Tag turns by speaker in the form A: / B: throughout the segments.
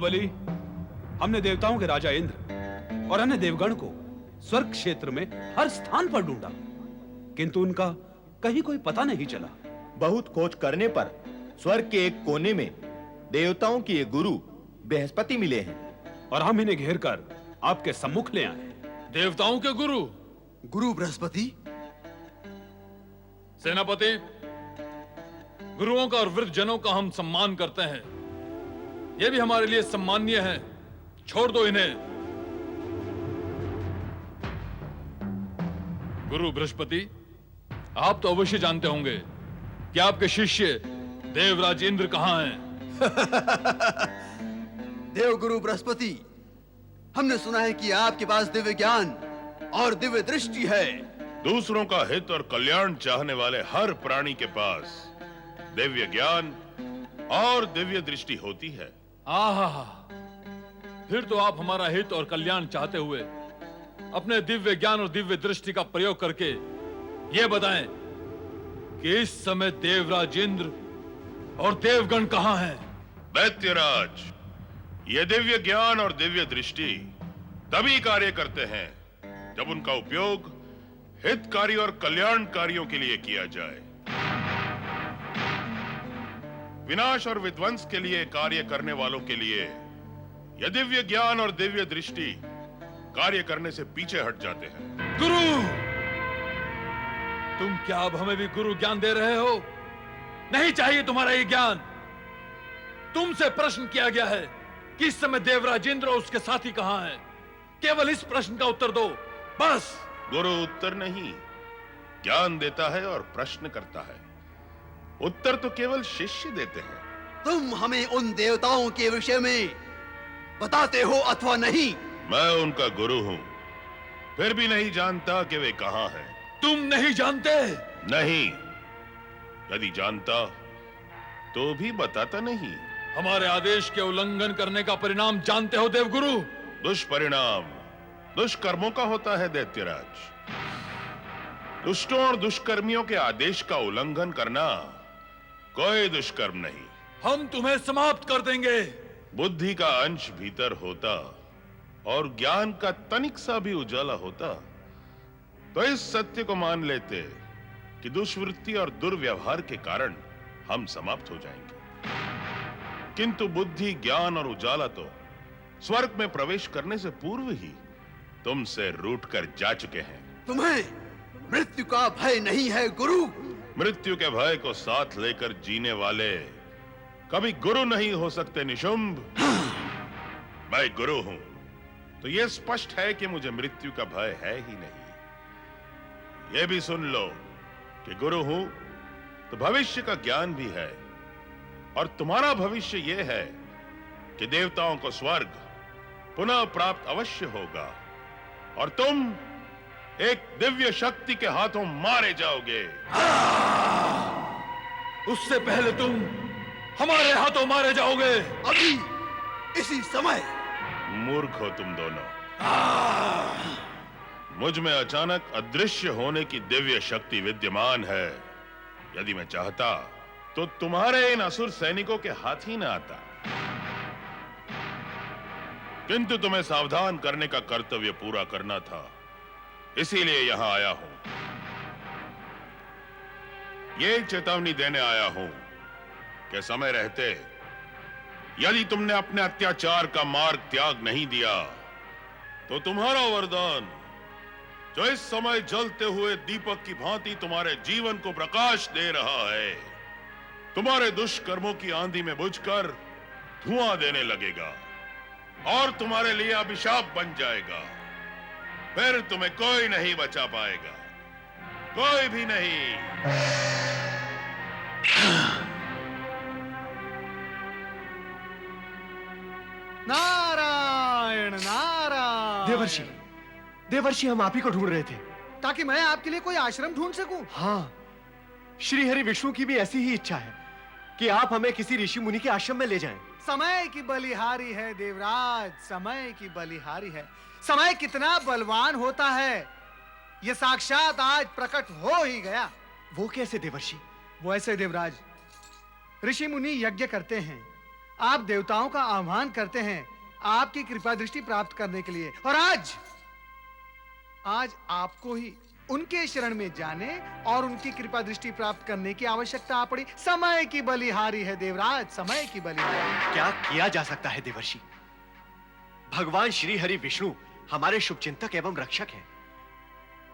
A: महाबली, हमने देवताओं के राजा इंद्र और अन्य देवगण को स्वर्ग क्षेत्र में हर स्थान पर ढूंढा, किंतु उनका कहीं कोई पता नहीं चला।
B: बहुत खोज करने पर स्वर्ग के एक कोने में देवताओं के ये गुरु बृहस्पति मिले हैं
A: और हम इन्हें घेर कर आपके सम्मुख ले आए।
C: देवताओं के गुरु?
D: गुरु बृहस्पति?
C: सेनापति, गुरुओं का और वृद्धजनों का हम सम्मान करते हैं, ये भी हमारे लिए सम्माननीय है। छोड़ दो इन्हें। गुरु बृहस्पति, आप तो अवश्य जानते होंगे कि आपके शिष्य देवराज इंद्र कहां हैं।
D: देवगुरु बृहस्पति, हमने सुना है कि आपके पास दिव्य ज्ञान और दिव्य दृष्टि है।
E: दूसरों का हित और कल्याण चाहने वाले हर प्राणी के पास दिव्य ज्ञान और दिव्य दृष्टि होती है।
C: आहा, फिर तो आप हमारा हित और कल्याण चाहते हुए अपने दिव्य ज्ञान और दिव्य दृष्टि का प्रयोग करके ये बताएं कि इस समय देवराज इंद्र और देवगण कहां हैं।
E: दैत्यराज, ये दिव्य ज्ञान और दिव्य दृष्टि तभी कार्य करते हैं जब उनका उपयोग हितकारी और कल्याणकारियों के लिए किया जाए। विनाश और विध्वंस के लिए कार्य करने वालों के लिए यह दिव्य ज्ञान और दिव्य दृष्टि कार्य करने से पीछे हट जाते हैं।
C: गुरु, तुम क्या अब हमें भी गुरु ज्ञान दे रहे हो? नहीं चाहिए तुम्हारा ये ज्ञान। तुमसे प्रश्न किया गया है कि इस समय देवराज इंद्र और उसके साथी कहां हैं। केवल इस प्रश्न का उत्तर दो, बस।
E: गुरु उत्तर नहीं, ज्ञान देता है और प्रश्न करता है। उत्तर तो केवल शिष्य देते हैं।
D: तुम हमें उन देवताओं के विषय में बताते हो अथवा नहीं?
E: मैं उनका गुरु हूं, फिर भी नहीं जानता कि वे कहां हैं।
C: तुम नहीं जानते?
E: नहीं, यदि जानता तो भी बताता नहीं।
C: हमारे आदेश के उल्लंघन करने का परिणाम जानते हो देवगुरु?
E: दुष्परिणाम दुष्कर्मों का होता है दैत्यराज। दुष्टों और दुष्कर्मियों के आदेश का उल्लंघन करना कोई दुष्कर्म नहीं।
C: हम तुम्हें समाप्त कर देंगे।
E: बुद्धि का अंश भीतर होता और ज्ञान का तनिक सा भी उजाला होता तो इस सत्य को मान लेते कि दुष्वृत्ति और दुर्व्यवहार के कारण हम समाप्त हो जाएंगे। किंतु बुद्धि, ज्ञान और उजाला तो स्वर्ग में प्रवेश करने से पूर्व ही तुमसे रूठ कर जा चुके हैं।
D: तुम्हें मृत्यु का भय नहीं है गुरु?
E: मृत्यु के भय को साथ लेकर जीने वाले कभी गुरु नहीं हो सकते निशुंभ। मैं गुरु हूं तो यह स्पष्ट है कि मुझे मृत्यु का भय है ही नहीं। यह भी सुन लो कि गुरु हूं तो भविष्य का ज्ञान भी है, और तुम्हारा भविष्य यह है कि देवताओं को स्वर्ग पुनः प्राप्त अवश्य होगा और तुम एक दिव्य शक्ति के हाथों मारे जाओगे।
C: उससे पहले तुम हमारे हाथों मारे जाओगे।
D: अभी, इसी समय।
E: मूर्ख हो तुम दोनों। मुझ में अचानक अदृश्य होने की दिव्य शक्ति विद्यमान है। यदि मैं चाहता तो तुम्हारे इन असुर सैनिकों के हाथ ही न आता, किंतु तुम्हें सावधान करने का कर्तव्य पूरा करना था, इसीलिए यहां आया हूं। ये चेतावनी देने आया हूं कि समय रहते यदि तुमने अपने अत्याचार का मार्ग त्याग नहीं दिया तो तुम्हारा वरदान, जो इस समय जलते हुए दीपक की भांति तुम्हारे जीवन को प्रकाश दे रहा है, तुम्हारे दुष्कर्मों की आंधी में बुझकर धुआं देने लगेगा और तुम्हारे लिए अभिशाप बन जाएगा। फिर तुम्हें कोई नहीं बचा पाएगा, कोई भी नहीं।
F: नारायण नारायण।
G: देवर्षि, देवर्षि, हम आप ही को ढूंढ रहे थे।
F: ताकि मैं आपके लिए कोई आश्रम ढूंढ सकूं।
G: हाँ, श्री हरि विष्णु की भी ऐसी ही इच्छा है कि आप हमें किसी ऋषि मुनि के आश्रम में ले जाएं।
F: समय की बलिहारी है देवराज, समय की बलिहारी है। समय कितना बलवान होता है, यह साक्षात आज प्रकट हो ही गया।
G: वो कैसे देवर्षि?
F: वो ऐसे देवराज, ऋषि मुनि यज्ञ करते हैं, आप देवताओं का आह्वान करते हैं आपकी कृपा दृष्टि प्राप्त करने के लिए, और आज आपको ही उनके शरण में जाने और उनकी कृपा दृष्टि प्राप्त करने की आवश्यकता पड़ी। समय की बलिहारी है देवराज, समय की बलिहारी।
G: क्या किया जा सकता है देवर्षि? भगवान श्री हरि विष्णु हमारे शुभचिंतक एवं रक्षक हैं।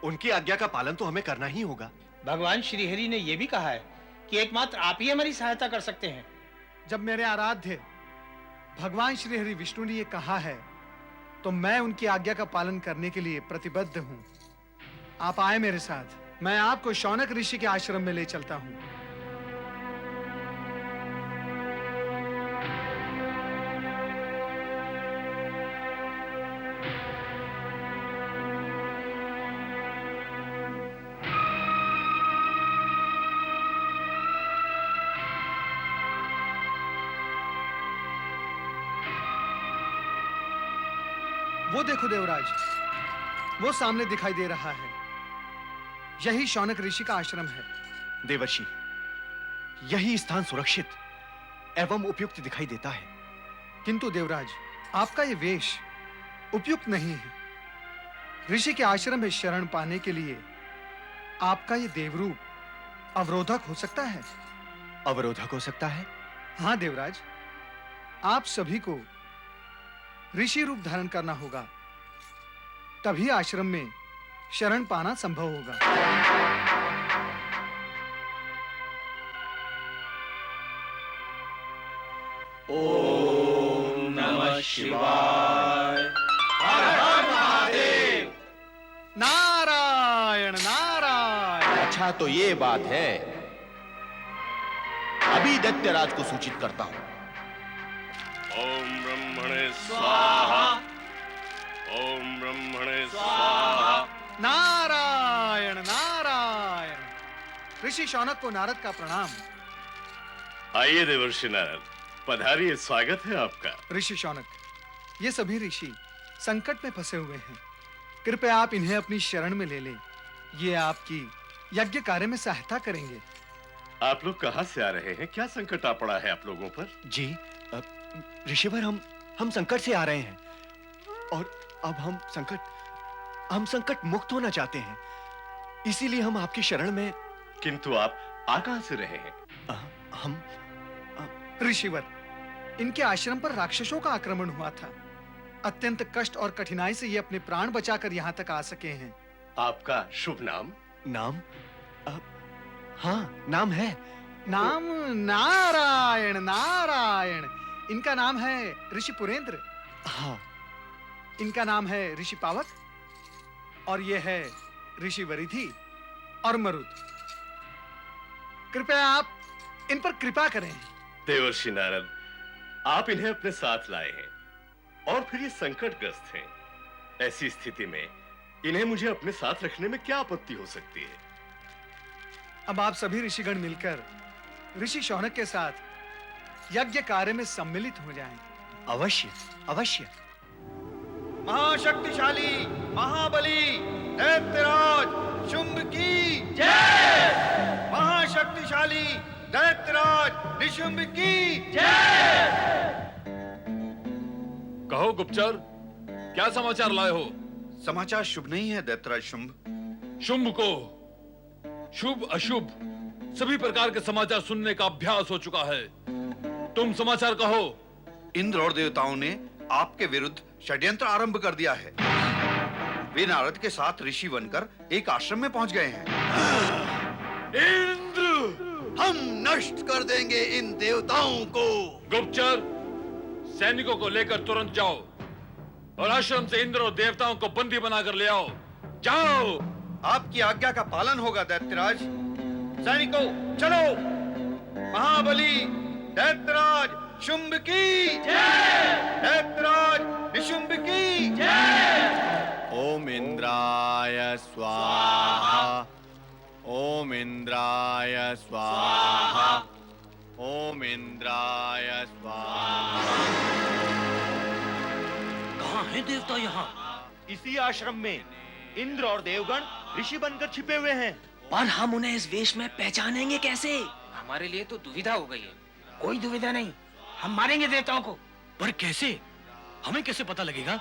G: उनकी आज्ञा का पालन तो हमें करना ही होगा।
H: भगवान श्रीहरि ने यह भी कहा है कि एकमात्र आप ही हमारी सहायता कर सकते हैं।
F: जब मेरे आराध्य भगवान श्री हरि विष्णु ने यह कहा है तो मैं उनकी आज्ञा का पालन करने के लिए प्रतिबद्ध हूं। आप आए मेरे साथ, मैं आपको शौनक ऋषि के आश्रम में ले चलता हूं। वो देखो देवराज, वो सामने दिखाई दे रहा है, यही शौनक ऋषि का आश्रम है।
G: देवर्षि, यही स्थान सुरक्षित एवं उपयुक्त दिखाई देता है।
F: किंतु देवराज, आपका ये वेश उपयुक्त नहीं है। ऋषि के आश्रम में शरण पाने के लिए आपका ये देवरूप अवरोधक हो सकता है।
G: अवरोधक हो सकता है?
F: हाँ देवराज, आप सभी को ऋषि रूप धारण करना होगा, तभी आश्रम में शरण पाना संभव होगा।
I: ओम नमः शिवाय। हर हर महादेव।
F: नारायण नारायण।
B: अच्छा तो ये बात है, अभी दैत्यराज को सूचित करता हूं।
E: ओम ब्रह्मणे स्वाहा। ओम ब्रह्मणे स्वाहा।
F: नारायण नारायण। ऋषि शौनक को नारद का प्रणाम।
E: आइए देवर्षि नारद, पधारिए, स्वागत है आपका।
F: ऋषि शौनक, ये सभी ऋषि संकट में फंसे हुए हैं, कृपया आप इन्हें अपनी शरण में ले लें। ये आपकी यज्ञ कार्य में सहायता करेंगे।
E: आप लोग कहां से आ रहे हैं? क्या संकट आ पड़ा है आप लोगों पर?
G: जी ऋषिवर, हम संकट से आ रहे हैं और अब हम संकट मुक्त होना चाहते हैं, इसीलिए हम आपकी शरण में।
E: किंतु आप आ कहां से रहे हैं?
G: हम
F: ऋषिवर, इनके आश्रम पर राक्षसों का आक्रमण हुआ था। अत्यंत कष्ट और कठिनाई से ये अपने प्राण बचाकर यहाँ तक आ सके हैं।
E: आपका शुभ नाम?
G: नाम? हाँ, नाम है।
F: नाम नारायण नारायण। इनका नाम है ऋषि पुरेंद्र।
G: हाँ।
F: इनका नाम है ऋषि पावक, और ये है ऋषि वरिधि और मरुत। कृपया आप इन पर कृपा करें।
E: देवर्षि नारद, आप इन्हें अपने साथ लाए हैं और फिर ये संकटग्रस्त हैं। ऐसी स्थिति में इन्हें मुझे अपने साथ रखने में क्या आपत्ति हो सकती है?
F: अब आप सभी ऋषिगण मिलकर ऋषि शौनक के साथ यज्ञ कार्य में सम्मिलित हो जाएं।
G: अवश्य अवश्य।
I: महाशक्तिशाली महाबली दैत्यराज शुंभ की जय। महाशक्तिशाली दैत्यराज निशुंभ की जय।
C: कहो गुप्तचर, क्या समाचार लाए हो?
D: समाचार शुभ नहीं है दैत्यराज शुंभ।
C: शुंभ को शुभ अशुभ सभी प्रकार के समाचार सुनने का अभ्यास हो चुका है। तुम समाचार कहो।
D: इंद्र और देवताओं ने आपके विरुद्ध षड्यंत्र आरंभ कर दिया है। वे नारद के साथ ऋषि बनकर एक आश्रम में पहुंच गए हैं।
C: इंद्र,
D: हम नष्ट कर देंगे इन देवताओं को।
C: गुप्तचर, सैनिकों को लेकर तुरंत जाओ और आश्रम से इंद्र और देवताओं को बंदी बनाकर ले आओ। जाओ।
D: आपकी आज्ञा का पालन होगा दैत्यराज।
I: सैनिकों चलो। महाबली दैत्यराज शुंभ की जय। दैत्यराज निशुंभ की जय।
G: ओम इंद्राय स्वाहा। ओम इंद्राय स्वाहा। ओम इंद्राय स्वाहा।
H: कहाँ है देवता यहाँ?
B: इसी आश्रम में इंद्र और देवगण ऋषि बनकर छिपे हुए हैं।
H: पर हम उन्हें इस वेश में पहचानेंगे कैसे? हमारे लिए तो दुविधा हो गई है। कोई दुविधा नहीं, हम मारेंगे देवताओं को।
G: पर कैसे? हमें कैसे पता लगेगा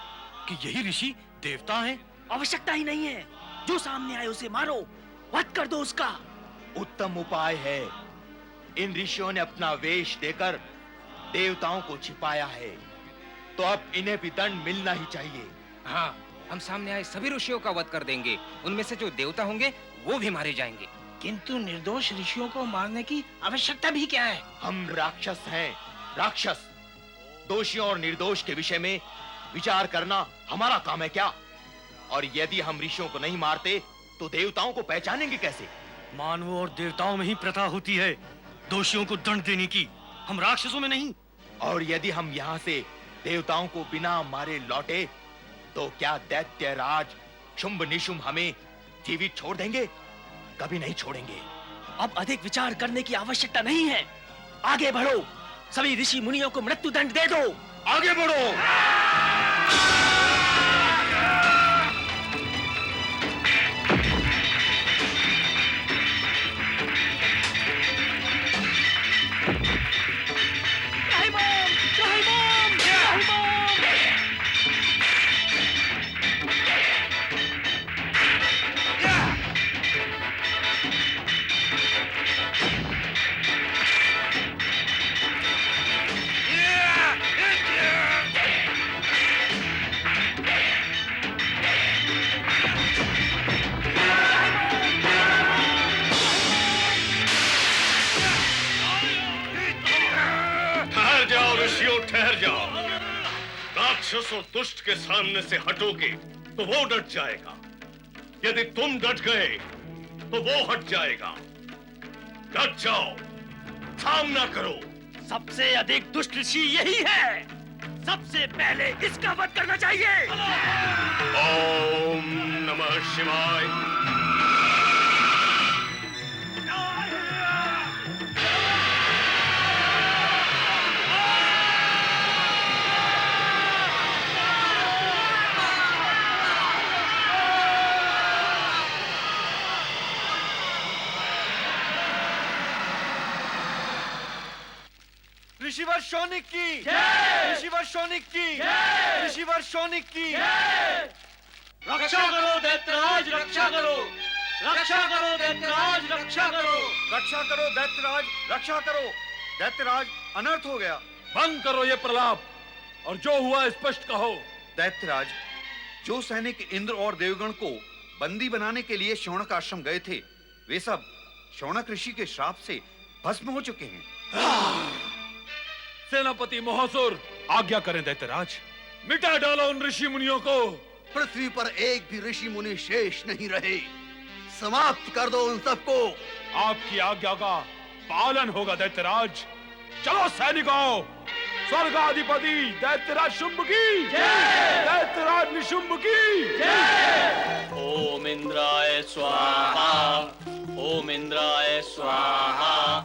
G: कि यही ऋषि देवता हैं?
J: आवश्यकता ही नहीं है, जो सामने आए उसे मारो, वध कर दो उसका।
B: उत्तम उपाय है। इन ऋषियों ने अपना वेश देकर देवताओं को छिपाया है, तो अब इन्हें भी दंड मिलना ही चाहिए।
K: हाँ, हम सामने आए सभी ऋषियों का वध कर देंगे। उनमें से जो देवता होंगे वो भी मारे जाएंगे।
H: किंतु निर्दोष ऋषियों को मारने की आवश्यकता भी क्या है?
B: हम राक्षस हैं, राक्षस। दोषियों और निर्दोष के विषय में विचार करना हमारा काम है क्या? और यदि हम ऋषियों को नहीं मारते तो देवताओं को पहचानेंगे कैसे?
G: मानवों और देवताओं में ही प्रथा होती है दोषियों को दंड देने की, हम राक्षसों में नहीं।
B: और यदि हम यहाँ से देवताओं को बिना मारे लौटे तो क्या दैत्य राज शुंभ निशुंभ हमें जीवित छोड़ देंगे? कभी नहीं छोड़ेंगे।
J: अब अधिक विचार करने की आवश्यकता नहीं है, आगे बढ़ो। सभी ऋषि मुनियों को मृत्यु दंड दे दो।
B: आगे बढ़ो।
E: ठहर जाओ। राक्षस और दुष्ट के सामने से हटोगे तो वो डट जाएगा, यदि तुम डट गए तो वो हट जाएगा। डट जाओ, सामना करो।
J: सबसे अधिक दुष्ट ऋषि यही है, सबसे पहले इसका वध करना चाहिए।
E: ओम नमः शिवाय।
F: ऋषिवर शौनिक की, ऋषिवर शौनिक की, ऋषिवर शौनिक की।
I: रक्षा करो दैत्यराज, रक्षा करो, रक्षा करो दैत्यराज, रक्षा करो, रक्षा करो दैत्यराज, रक्षा करो। दैत्यराज, अनर्थ हो गया।
C: बंद करो ये प्रलाप और जो हुआ स्पष्ट कहो।
D: दैत्यराज, जो सैनिक इंद्र और देवगण को बंदी बनाने के लिए शौनक आश्रम गए थे, वे सब शौनक ऋषि के श्राप से भस्म हो चुके हैं।
C: सेनापति महोसुर,
A: आज्ञा करें दैत्यराज।
C: मिटा डालो उन ऋषि मुनियों को।
L: पृथ्वी पर एक भी ऋषि मुनि शेष नहीं रहे, समाप्त कर दो उन सबको।
A: आपकी आज्ञा का पालन होगा दैत्यराज। चलो सैनिकों, स्वर्गाधिपति दैत्यराज शुंभ की जय, दैत्यराज निशुंभ की जय।
I: ओम इंद्राय स्वाहा, ओम इंद्राय स्वाहा,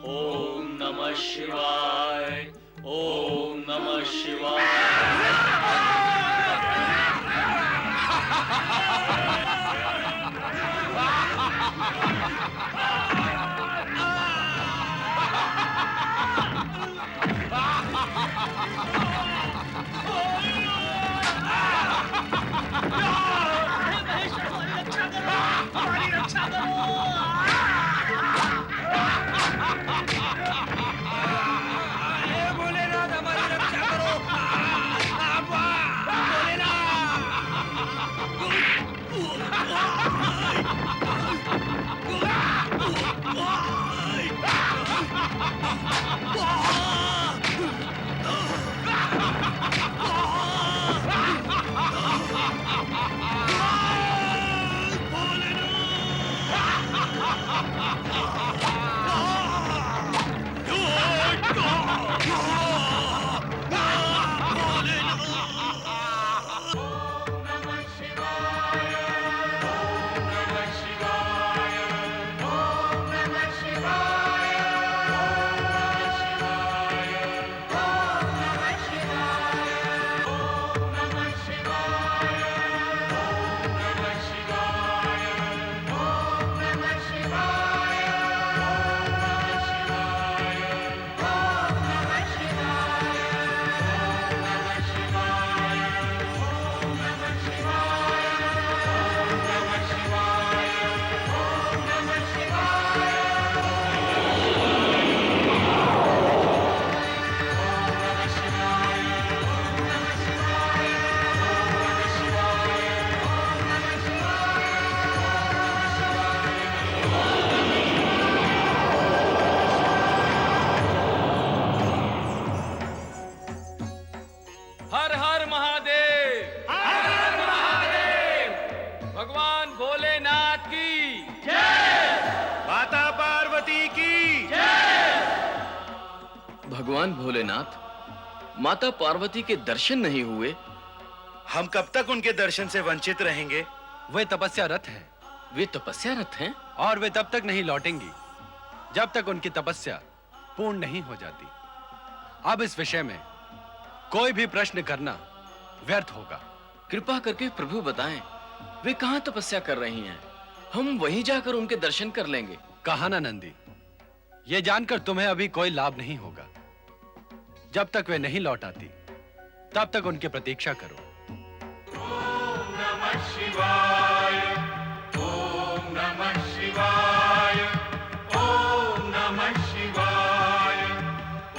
I: ओम नमः शिवाय, ओम नमः शिवाय।
C: हर हर महादेव, हर हर महादेव। भगवान भोलेनाथ की जय,
I: माता पार्वती की
J: भगवान भोलेनाथ, माता पार्वती के दर्शन नहीं हुए।
I: हम कब तक उनके दर्शन से वंचित रहेंगे?
M: वे तपस्यारत हैं
J: वे तपस्यारत हैं
M: और वे तब तक नहीं लौटेंगी जब तक उनकी तपस्या पूर्ण नहीं हो जाती। अब इस विषय में कोई भी प्रश्न करना व्यर्थ होगा।
J: कृपा करके प्रभु बताएं, वे कहां तपस्या कर रही हैं? हम वहीं जाकर उनके दर्शन कर लेंगे।
M: कहा ना नंदी, यह जानकर तुम्हें अभी कोई लाभ नहीं होगा। जब तक वे नहीं लौट आती तब तक उनकी प्रतीक्षा करो।
E: ओम नमः शिवाय, ओम नमः शिवाय, ओम नमः शिवाय,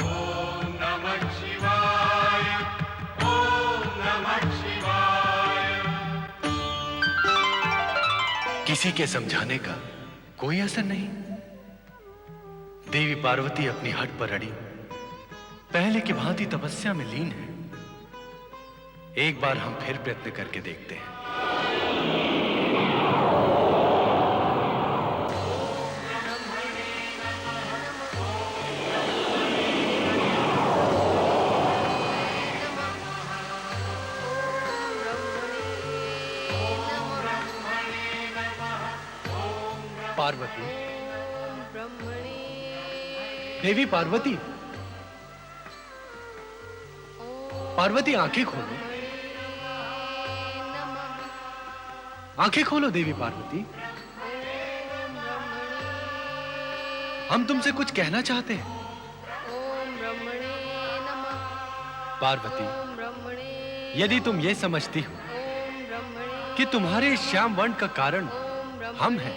E: ओम नमः शिवाय, ओम नमः शिवाय।
G: किसी के समझाने का कोई असर नहीं। देवी पार्वती अपनी हट पर अड़ी पहले की भांति तपस्या में लीन है। एक बार हम फिर प्रयत्न करके देखते हैं।
M: पार्वती, देवी पार्वती, पार्वती आंखें खोलो, आंखें खोलो देवी पार्वती। हम तुमसे कुछ कहना चाहते हैं। पार्वती, यदि तुम ये समझती हो कि तुम्हारे इस श्याम वर्ण का कारण हम हैं,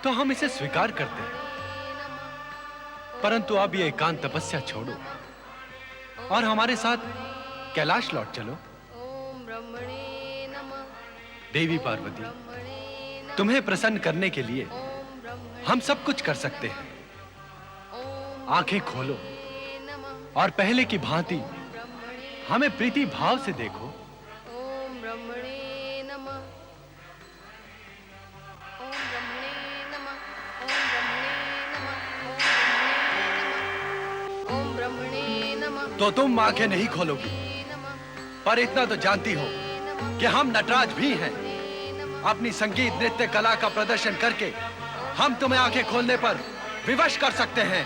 M: तो हम इसे स्वीकार करते हैं। परंतु अब ये एकांत तपस्या छोड़ो और हमारे साथ कैलाश लौट चलो। देवी पार्वती, तुम्हें प्रसन्न करने के लिए हम सब कुछ कर सकते हैं। आंखें खोलो और पहले की भांति हमें प्रीति भाव से देखो। तो तुम आंखें नहीं खोलोगी, पर इतना तो जानती हो कि हम नटराज भी हैं। अपनी संगीत नृत्य कला का प्रदर्शन करके हम तुम्हें आंखें खोलने पर विवश कर सकते हैं।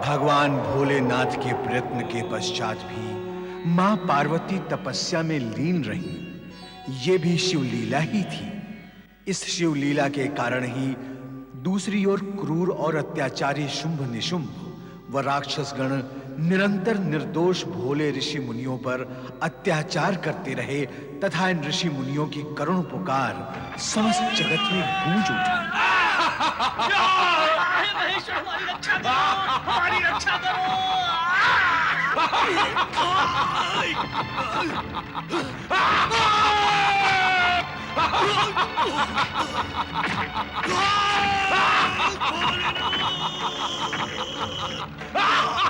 N: भगवान भोलेनाथ के प्रयत्न के पश्चात भी मां पार्वती तपस्या में लीन रहीं। ये भी शिवलीला ही थी। इस शिवलीला के कारण ही दूसरी ओर क्रूर और अत्याचारी शुंभ निशुंभ व राक्षसगण निरंतर निर्दोष भोले ऋषि मुनियों पर अत्याचार करते रहे तथा इन ऋषि मुनियों की करुण पुकार समस्त जगत में गूंज उठी।
J: हे महेश्वर, हमारी रक्षा करो, हमारी रक्षा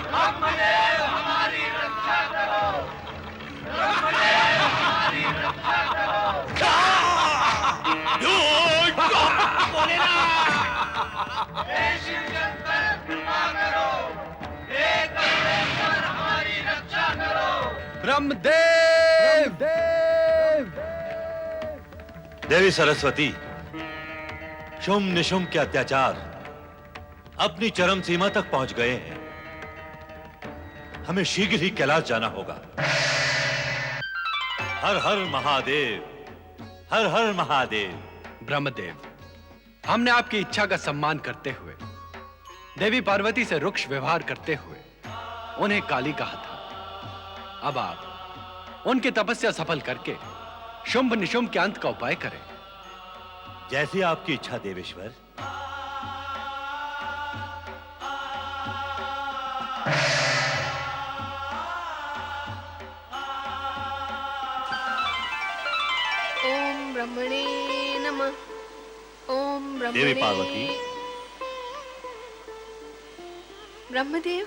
I: ब्रह्मदेव हमारी रक्षा करो, ब्रह्मदेव हमारी रक्षा करो। हे शिव शंकर कृपा करो, हे करुणेश्वर हमारी रक्षा करो।
M: ब्रह्मदेव।
B: देवी सरस्वती, शुंभ निशुंभ के अत्याचार अपनी चरम सीमा तक पहुंच गए हैं। हमें शीघ्र ही कैलाश जाना होगा। हर हर महादेव, हर हर महादेव।
M: ब्रह्मदेव, हमने आपकी इच्छा का सम्मान करते हुए देवी पार्वती से रुक्ष व्यवहार करते हुए उन्हें काली कहा था। अब आप उनकी तपस्या सफल करके शुंभ निशुंभ के अंत का उपाय करें।
B: जैसी आपकी इच्छा देवेश्वर।
O: ओम ब्रह्मणे नमः। ओम ब्रह्मणे।
B: देवी पार्वती।
O: ब्रह्मदेव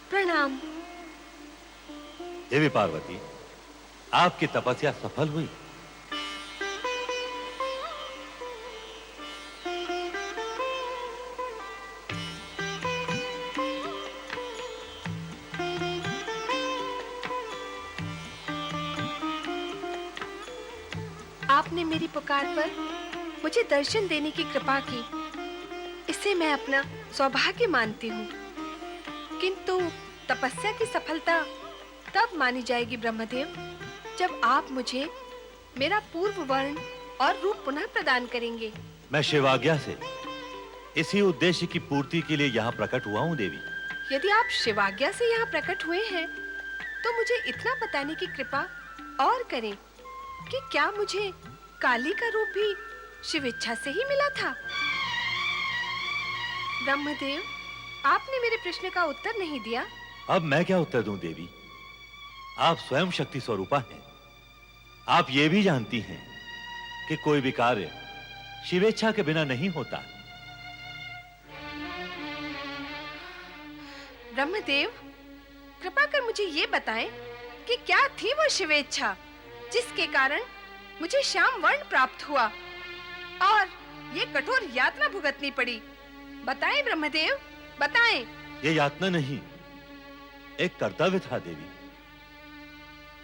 O: प्रणाम।
B: देवी पार्वती, आपकी तपस्या सफल हुई।
O: आपने मेरी पुकार पर मुझे दर्शन देने की कृपा की, इसे मैं अपना सौभाग्य मानती हूँ। किंतु तपस्या की सफलता तब मानी जाएगी ब्रह्मदेव, जब आप मुझे मेरा पूर्व वर्ण और रूप पुनः प्रदान करेंगे।
B: मैं शिवाज्ञा से इसी उद्देश्य की पूर्ति के लिए यहाँ प्रकट हुआ हूँ देवी।
O: यदि आप शिवाज्ञा से यहाँ प्रकट हुए हैं, तो मुझे इतना बताने की कृपा और करें कि क्या मुझे काली का रूप भी शिव इच्छा से ही मिला था? ब्रह्मदेव, आपने मेरे प्रश्न का उत्तर नहीं दिया।
B: अब मैं क्या उत्तर दूं देवी? आप स्वयं शक्ति स्वरूपा हैं। आप ये भी जानती हैं कि कोई भी कार्य शिवेच्छा के बिना नहीं होता।
O: ब्रह्मदेव, कृपा कर मुझे ये बताएं कि क्या थी वो शिवेच्छा जिसके कारण मुझे श्याम वर्ण प्राप्त हुआ और ये कठोर यातना भुगतनी पड़ी। बताएं ब्रह्मदेव, बताएं।
B: ये यातना नहीं, एक कर्तव्य था देवी।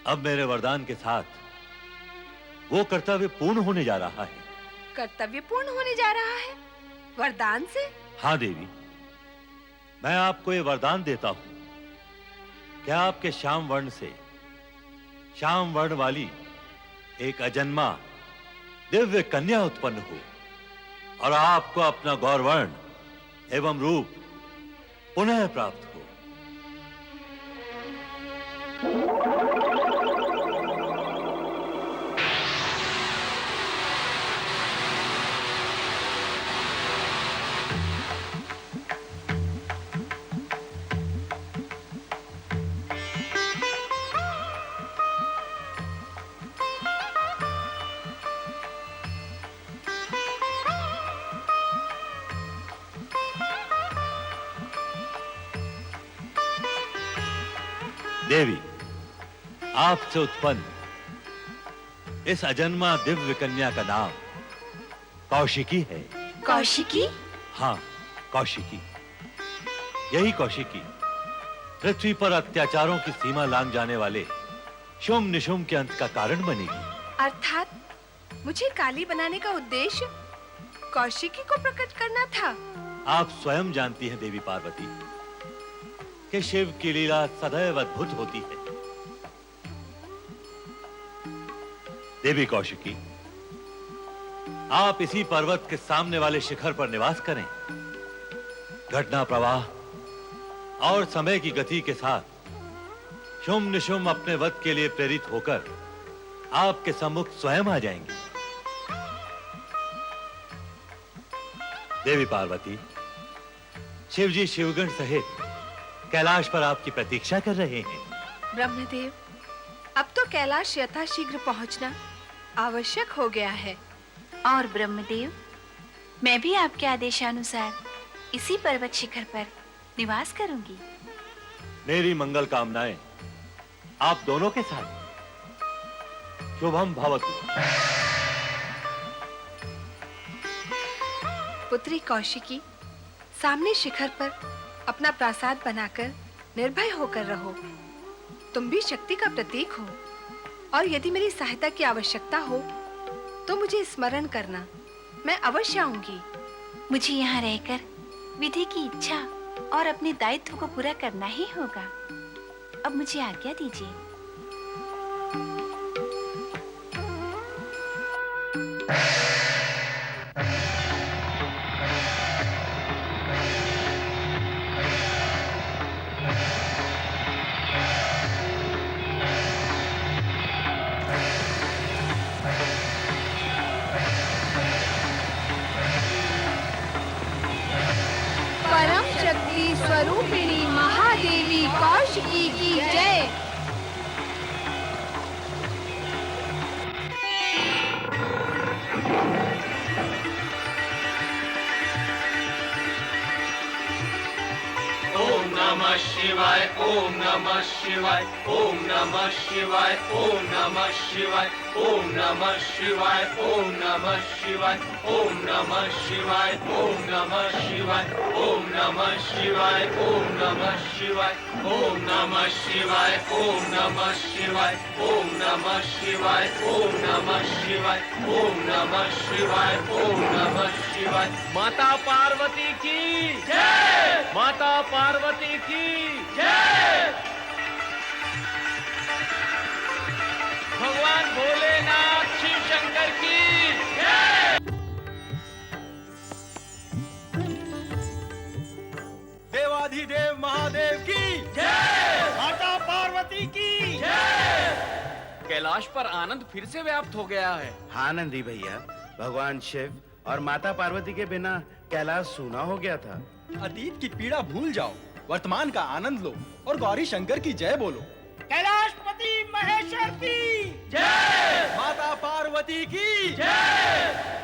B: अब मेरे वरदान के साथ वो कर्तव्य पूर्ण होने जा रहा है।
O: कर्तव्य पूर्ण होने जा रहा है? वरदान से?
B: हाँ देवी, मैं आपको ये वरदान देता हूं कि आपके श्याम वर्ण से श्याम वर्ण वाली एक अजन्मा दिव्य कन्या उत्पन्न हो और आपको अपना गौरवर्ण एवं रूप पुनः प्राप्त हो। देवी, आपसे उत्पन्न इस अजन्मा दिव्य कन्या का नाम कौशिकी है।
O: कौशिकी?
B: हाँ, कौशिकी। यही कौशिकी पृथ्वी पर अत्याचारों की सीमा लांघ जाने वाले शुंभ निशुंभ के अंत का कारण बनेगी।
O: अर्थात मुझे काली बनाने का उद्देश्य कौशिकी को प्रकट करना था।
B: आप स्वयं जानती हैं देवी पार्वती
I: कि शिव की लीला सदैव अद्भुत होती है। देवी कौशिकी, आप इसी पर्वत के सामने वाले शिखर पर निवास करें। घटना प्रवाह और समय की गति के साथ शुम निशुम अपने वध के लिए प्रेरित होकर आपके सम्मुख स्वयं आ जाएंगे। देवी पार्वती, शिवजी शिवगण सहित कैलाश पर आपकी प्रतीक्षा कर रहे हैं।
O: ब्रह्मदेव, अब तो कैलाश यथाशीघ्र पहुंचना आवश्यक हो गया है।
P: और ब्रह्मदेव, मैं भी आपके आदेशानुसार इसी पर्वत शिखर पर निवास करूंगी।
I: मेरी मंगल कामनाएं आप दोनों के साथ। शुभम भवतु।
O: पुत्री कौशिकी, सामने शिखर पर अपना प्रासाद बनाकर निर्भय होकर रहो। तुम भी शक्ति का प्रतीक हो, और यदि मेरी सहायता की आवश्यकता हो तो मुझे स्मरण करना, मैं अवश्य आऊंगी।
P: मुझे यहाँ रहकर विधि की इच्छा और अपने दायित्व को पूरा करना ही होगा। अब मुझे आज्ञा दीजिए।
O: परम शक्ति स्वरूपिणी महादेवी कौशिकी की जय।
I: ओम नमः शिवाय, ओम नमः शिवाय, ओम नमः शिवाय, ओम नमः शिवाय, ओम नमः शिवाय, ओम नमः शिवाय, ओम नमः शिवाय, ओम नमः शिवाय, ओम नमः शिवाय, ओम नमः शिवाय, ओम नमः शिवाय, ओम नमः शिवाय, ओम नमः शिवाय, ओम नमः शिवाय, ओम नमः शिवाय, ओम नमः शिवाय। माता पार्वती की जय, माता पार्वती की जय। भगवान भोलेनाथ शिव शंकर की जय। देवाधिदेव महादेव की जय, माता पार्वती की जय। कैलाश पर आनंद फिर से व्याप्त हो गया है।
B: हाँ नंदी भैया, भगवान शिव और माता पार्वती के बिना कैलाश सूना हो गया था।
J: अतीत की पीड़ा भूल जाओ, वर्तमान का आनंद लो और गौरी शंकर की जय बोलो।
H: कैलाशपति महेश्वर की
J: जय, माता पार्वती की
H: जय।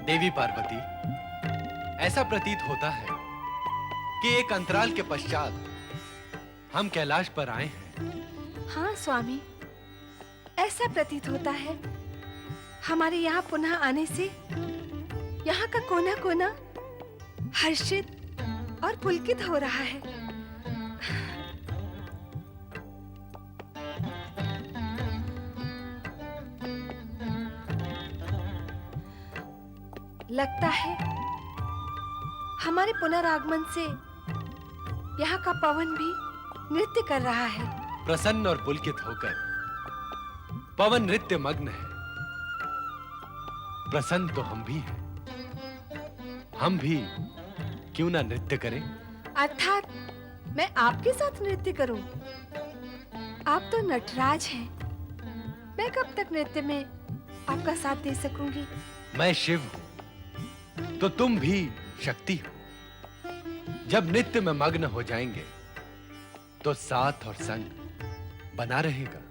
M: देवी पार्वती, ऐसा प्रतीत होता है कि एक अंतराल के पश्चात हम कैलाश पर आए हैं।
O: हाँ स्वामी, ऐसा प्रतीत होता है। हमारे यहाँ पुनः आने से यहाँ का कोना कोना हर्षित और पुलकित हो रहा है। लगता है हमारे पुनरागमन से यहाँ का पवन भी नृत्य कर रहा है।
M: प्रसन्न और पुलकित होकर पवन नृत्य मग्न है। प्रसन्न तो हम भी हैं। हम भी क्यों ना नृत्य करें?
O: अर्थात मैं आपके साथ नृत्य करूं? आप तो नटराज हैं। मैं कब तक नृत्य में आपका साथ दे सकूंगी?
M: मैं शिव हूं तो तुम भी शक्ति हो। जब नृत्य में मग्न हो जाएंगे तो साथ और संग बना रहेगा।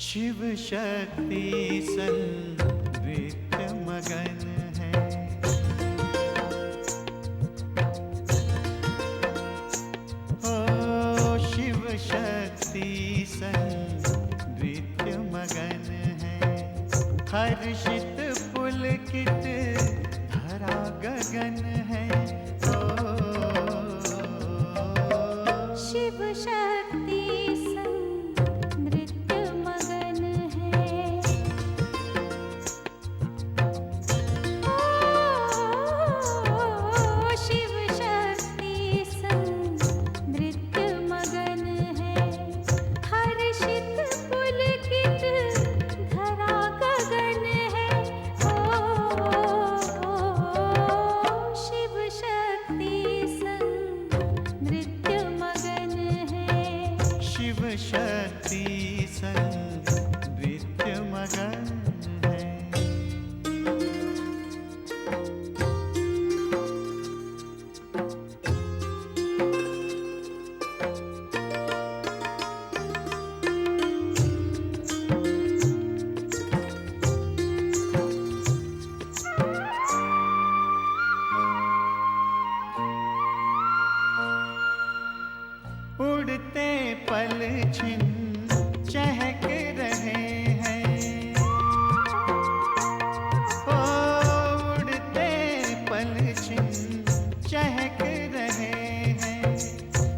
I: शिव शक्ति संवृत्त मगन है। ओ शिव शक्ति संवृत्त मगन है। हर्षित पुलकित धरा गगन है। ओ
P: शिव शक्ति संवृत्त मगन है। ओ शिव शक्ति संवृत्त मगन है। हर्षित पुलकित धरा गगन है। ओ शिव शक्ति संवृत्त मगन है।
I: शिव शक्ति संवृत्त मगन है। उड़ते पल छिन चहक रहे हैं। ओ उड़ते पल छिन चहक रहे हैं।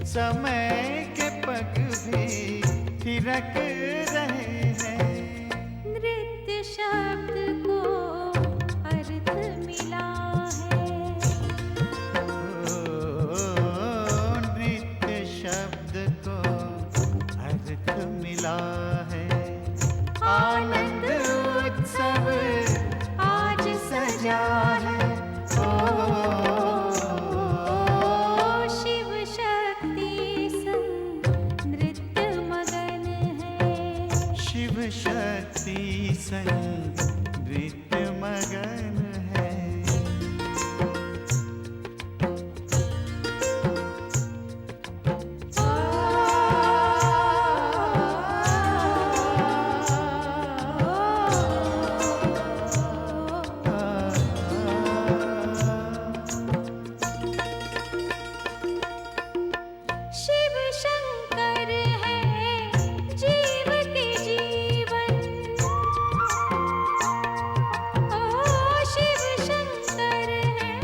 I: समय के पग भी थिरक रहे हैं।
P: नृत्य शब्द को अर्थ मिला है।
I: नृत्य शब्द को अर्थ मिला है। आनंद उत्सव आज सजा है। ओ
P: शिव शक्ति संवृत्त मगन है।
I: शिव शक्ति संवृत्त मगन है।
P: शिव शंकर है जीव के जीवन। ओ शिव शंकर है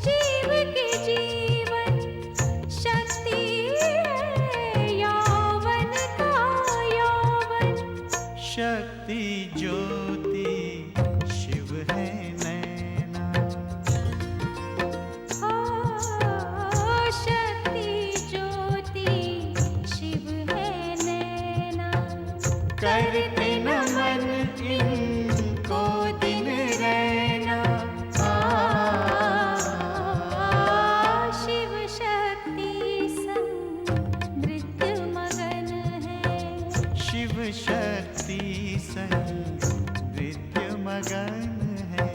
P: जीव के जीवन। शक्ति है यौवन का यौवन।
I: शक्ति ज्योति शिव है नैना।
P: ओ शक्ति ज्योति शिव है नैना।
I: करते नमन इनको दिन रैना।
P: शिव शक्ति संवृत्त मगन है।
I: शिव शक्ति संवृत्त मगन है।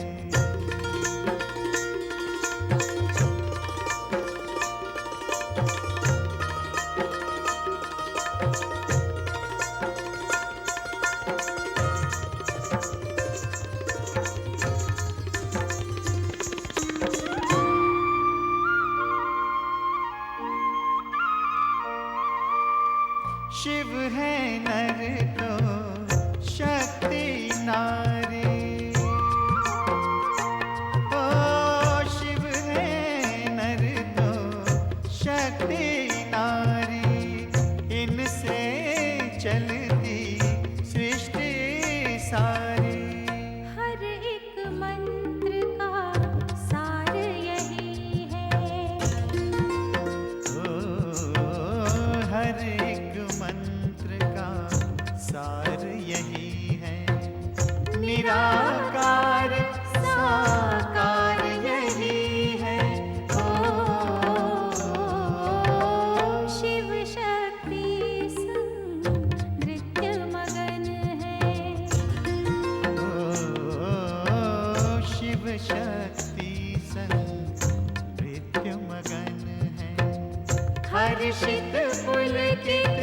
I: शिव है नर तो शक्ति नारी। ओ शिव है नर तो शक्ति नारी। इनसे चलती सृष्टि सारी।
P: हर एक मंत्र का सार यही है।
I: ओ हर एक मंत्र का सार यही है। निराकार साकार यही है। ओ
P: शिव शक्ति संवृत्त मगन है।
I: ओ शिव शक्ति संवृत्त मगन है। हर्षित पुलकित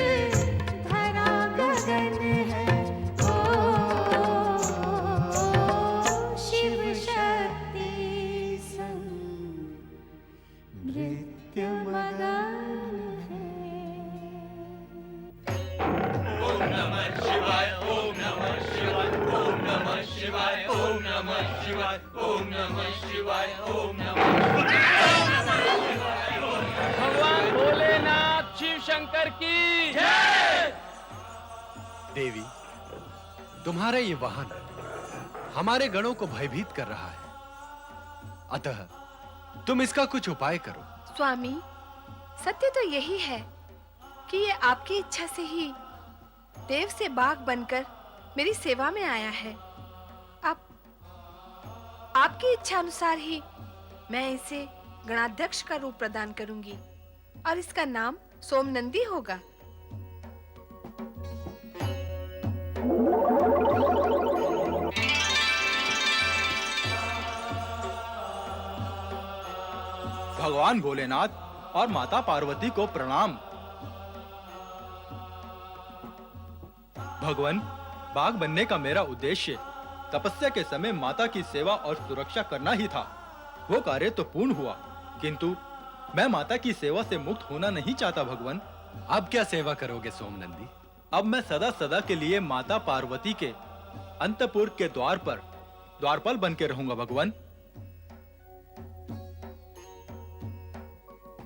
I: धरा गगन है। ओम नमः शिवाय ओम नमः शिवाय ओम नमः शिवाय ओम नमः शिवाय ओम नमः शिवाय ओम नमः
J: भगवान भोलेनाथ शिव शंकर की जय।
M: देवी, तुम्हारा ये वाहन हमारे गणों को भयभीत कर रहा है, अतः तुम इसका कुछ उपाय करो।
O: स्वामी, सत्य तो यही है कि ये आपकी इच्छा से ही देव से बाघ बनकर मेरी सेवा में आया है। अब आपकी इच्छा अनुसार ही मैं इसे गणाध्यक्ष का रूप प्रदान करूंगी और इसका नाम सोमनंदी होगा।
Q: भगवान भोलेनाथ और माता पार्वती को प्रणाम। भगवान, बाघ बनने का मेरा उद्देश्य तपस्या के समय माता की सेवा और सुरक्षा करना ही था। वो कार्य तो पूर्ण हुआ, किंतु मैं माता की सेवा से मुक्त होना नहीं चाहता। भगवान,
M: अब क्या सेवा करोगे सोमनंदी?
Q: अब मैं सदा सदा के लिए माता पार्वती के अंतपुर के द्वार पर द्वारपाल बन के रहूंगा। भगवान।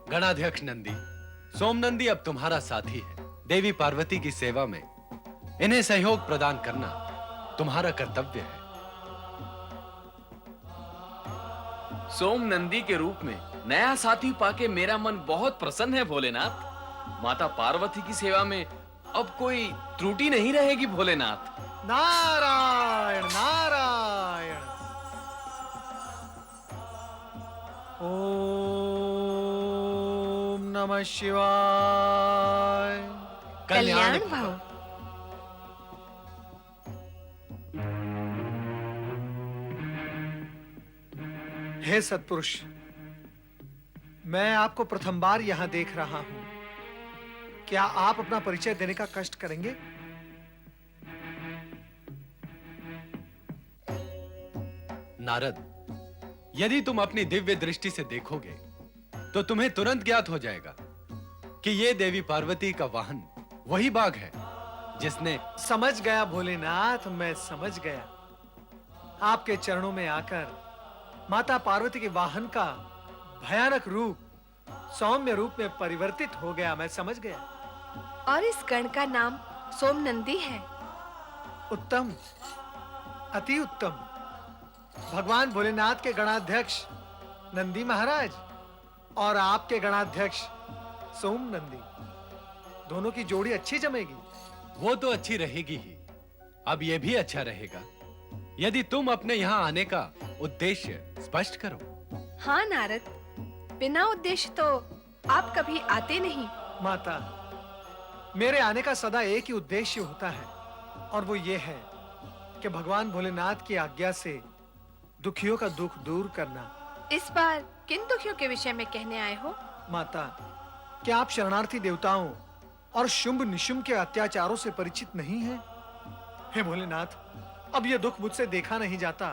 M: गणाध्यक्ष नंदी, सोमनंदी अब तुम्हारा साथी है। देवी पार्वती की सेवा में इन्हें सहयोग प्रदान करना तुम्हारा कर्तव्य है।
J: सोमनंदी के रूप में नया साथी पाके मेरा मन बहुत प्रसन्न है भोलेनाथ। माता पार्वती की सेवा में अब कोई त्रुटि नहीं रहेगी भोलेनाथ।
F: नारायण नारायण। ओम नमः शिवाय।
O: कल्याण भव।
F: हे सत्पुरुष, मैं आपको प्रथम बार यहां देख रहा हूं। क्या आप अपना परिचय देने का कष्ट करेंगे?
M: नारद, यदि तुम अपनी दिव्य दृष्टि से देखोगे तो तुम्हें तुरंत ज्ञात हो जाएगा कि ये देवी पार्वती का वाहन वही बाघ है जिसने।
F: समझ गया भोलेनाथ, मैं समझ गया। आपके चरणों में आकर माता पार्वती के वाहन का भयानक रूप सौम्य रूप में परिवर्तित हो गया। मैं समझ गया।
O: और इस गण का नाम सोमनंदी है।
F: उत्तम, अति उत्तम। भगवान भोलेनाथ के गणाध्यक्ष नंदी महाराज और आपके गणाध्यक्ष सोमनंदी, दोनों की जोड़ी अच्छी जमेगी।
M: वो तो अच्छी रहेगी ही, अब ये भी अच्छा रहेगा यदि तुम अपने यहाँ आने का उद्देश्य स्पष्ट करो।
O: हाँ नारद, बिना उद्देश्य तो आप कभी आते नहीं।
F: माता, मेरे आने का सदा एक ही उद्देश्य होता है, और वो ये है कि भगवान भोलेनाथ की आज्ञा से दुखियों का दुख दूर करना।
O: इस बार किन दुखियों के विषय में कहने आए हो?
F: माता, क्या आप शरणार्थी देवताओं और शुंभ निशुंभ के अत्याचारों से परिचित नहीं हैं? हे भोलेनाथ, अब ये दुख मुझसे देखा नहीं जाता।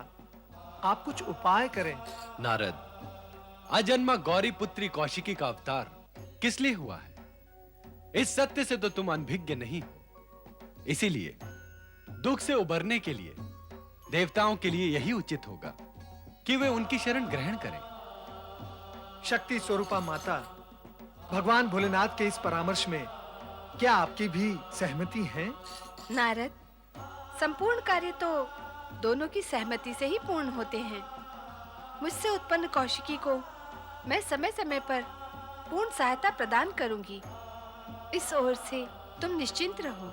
F: आप कुछ उपाय करें।
M: नारद, अजन्मा गौरी पुत्री कौशिकी का अवतार किस लिए हुआ है? इस सत्य से तो तुम अनभिज्ञ नहीं हो। इसीलिए दुख से उबरने के लिए देवताओं के लिए यही उचित होगा कि वे उनकी शरण ग्रहण करें।
F: शक्ति स्वरूपा माता, भगवान भोलेनाथ के इस परामर्श में क्या आपकी भी सहमति है?
O: नारद, संपूर्ण कार्य तो दोनों की सहमति से ही पूर्ण होते हैं। मुझसे उत्पन्न कौशिकी को मैं समय समय पर पूर्ण सहायता प्रदान करूंगी। इस ओर से तुम निश्चिंत रहो।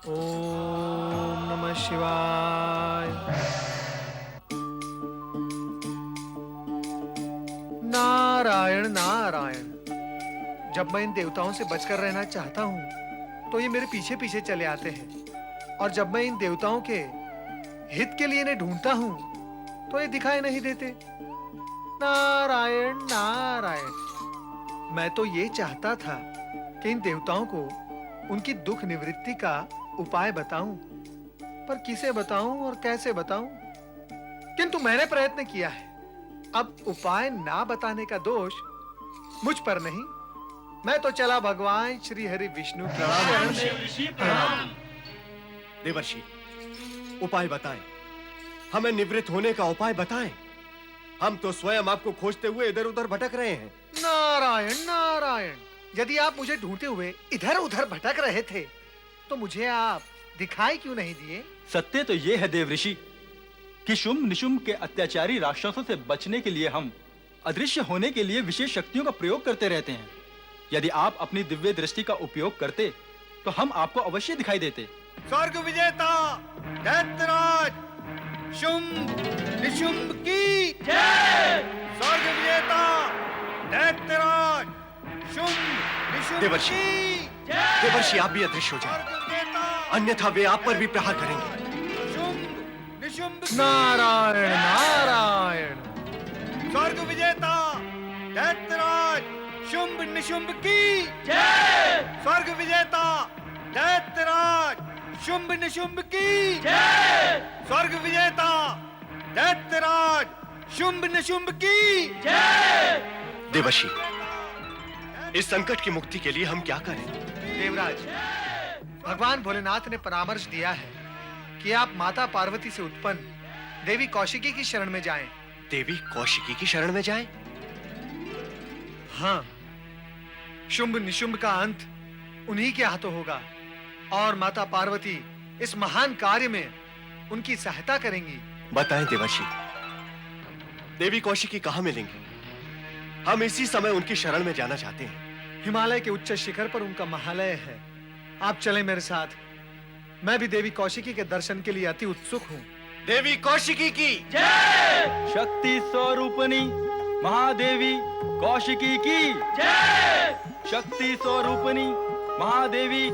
F: ओम नमः शिवाय। नारायण नारायण। जब मैं इन देवताओं से बचकर रहना चाहता हूँ तो ये मेरे पीछे पीछे चले आते हैं, और जब मैं इन देवताओं के हित के लिए इन्हें ढूंढता हूँ तो ये दिखाई नहीं देते। नारायण नारायण। मैं तो ये चाहता था कि इन देवताओं को उनकी दुख निवृत्ति का उपाय बताऊं, पर किसे बताऊं और कैसे बताऊं? किंतु मैंने प्रयत्न किया है। अब उपाय ना बताने का दोष मुझ पर नहीं, मैं तो चला भगवान श्री हरि विष्णु के शरण में।
M: देवर्षि, उपाय बताएं, हमें निवृत्त होने का उपाय बताएं। हम तो स्वयं आपको खोजते हुए इधर उधर भटक रहे हैं।
F: नारायण नारायण, यदि आप मुझे ढूंढते हुए इधर उधर भटक रहे थे तो मुझे आप दिखाई क्यों नहीं दिए?
Q: सत्य तो ये है देवऋषि कि शुंभ निशुंभ के अत्याचारी राक्षसों से बचने के लिए हम अदृश्य होने के लिए विशेष शक्तियों का प्रयोग करते रहते हैं। यदि आप अपनी दिव्य दृष्टि का उपयोग करते तो हम आपको अवश्य दिखाई देते।
D: स्वर्ग विजेता दैत्यराज शुंभ निशुंभ की जय। स्वर्ग विजेता दैत्यराज शुंभ निशुंभ
M: देवर्षि,
D: की जय।
M: देवर्षि आप भी अदृश्य हो जाएं, अन्यथा वे आप पर भी प्रहार करेंगे।
D: शुंभ निशुंभ की
F: नारायण नारायण।
D: स्वर्ग विजेता दैत्यराज शुंभ निशुंभ की जय। स्वर्ग विजेता दैत्यराज शुंभ निशुंभ की जय। स्वर्ग विजेता दैत्यराज शुंभ निशुंभ की जय।
M: देवर्षि, इस संकट की मुक्ति के लिए हम क्या करें?
F: देवराज, भगवान भोलेनाथ ने परामर्श दिया है कि आप माता पार्वती से उत्पन्न देवी कौशिकी की शरण में जाएं।
M: देवी कौशिकी की शरण में जाएं?
F: हाँ, शुंभ निशुंभ का अंत उन्हीं के हाथों होगा और माता पार्वती इस महान कार्य में उनकी सहायता करेंगी।
M: बताएं देवर्षि, देवी कौशिकी कहाँ मिलेंगी? हम इसी समय उनकी शरण में जाना चाहते हैं।
F: हिमालय के उच्च शिखर पर उनका महालय है, आप चलें मेरे साथ। मैं भी देवी कौशिकी के दर्शन के लिए अति उत्सुक हूँ।
M: देवी कौशिकी की
Q: जय। शक्ति स्वरूपणी महादेवी कौशिकी की जय। शक्ति स्वरूपणी महादेवी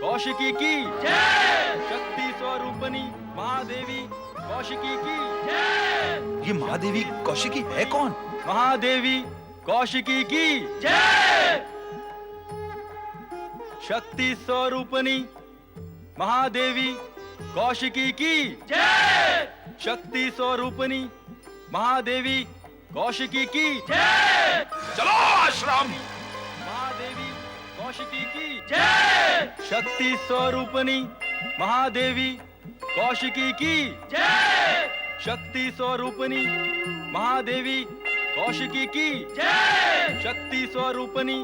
Q: कौशिकी की जय। शक्ति स्वरूपणी महादेवी कौशिकी की जय।
A: ये महादेवी कौशिकी है कौन?
Q: महादेवी कौशिकी की जय। शक्ति स्वरूपणी महादेवी कौशिकी की जय। शक्ति स्वरूपणी महादेवी कौशिकी की जय।
A: चलो आश्रम।
Q: महादेवी कौशिकी की जय। शक्ति स्वरूपणी महादेवी कौशिकी की जय। शक्ति स्वरूपणी महादेवी कौशिकी की जय। शक्ति स्वरूपणी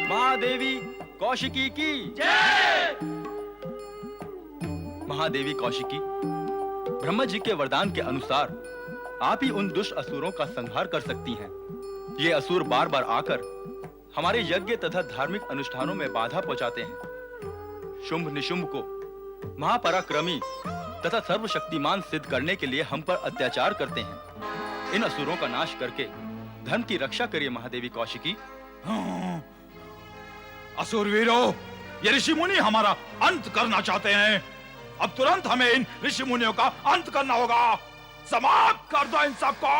Q: महादेवी कौशिकी की जय। महादेवी कौशिकी, ब्रह्मा जी के वरदान के अनुसार आप ही उन दुष्ट असुरों का संहार कर सकती हैं। ये असुर बार बार आकर हमारे यज्ञ तथा धार्मिक अनुष्ठानों में बाधा पहुंचाते हैं। शुंभ निशुंभ को महापराक्रमी तथा सर्वशक्तिमान सिद्ध करने के लिए हम पर अत्याचार करते हैं। इन असुरों का नाश करके धर्म की रक्षा करिए महादेवी कौशिकी।
A: असुरवीरों, ये ऋषि मुनि हमारा अंत करना चाहते हैं। अब तुरंत हमें इन ऋषि मुनियों का अंत करना होगा। समाप्त कर दो इन सबको।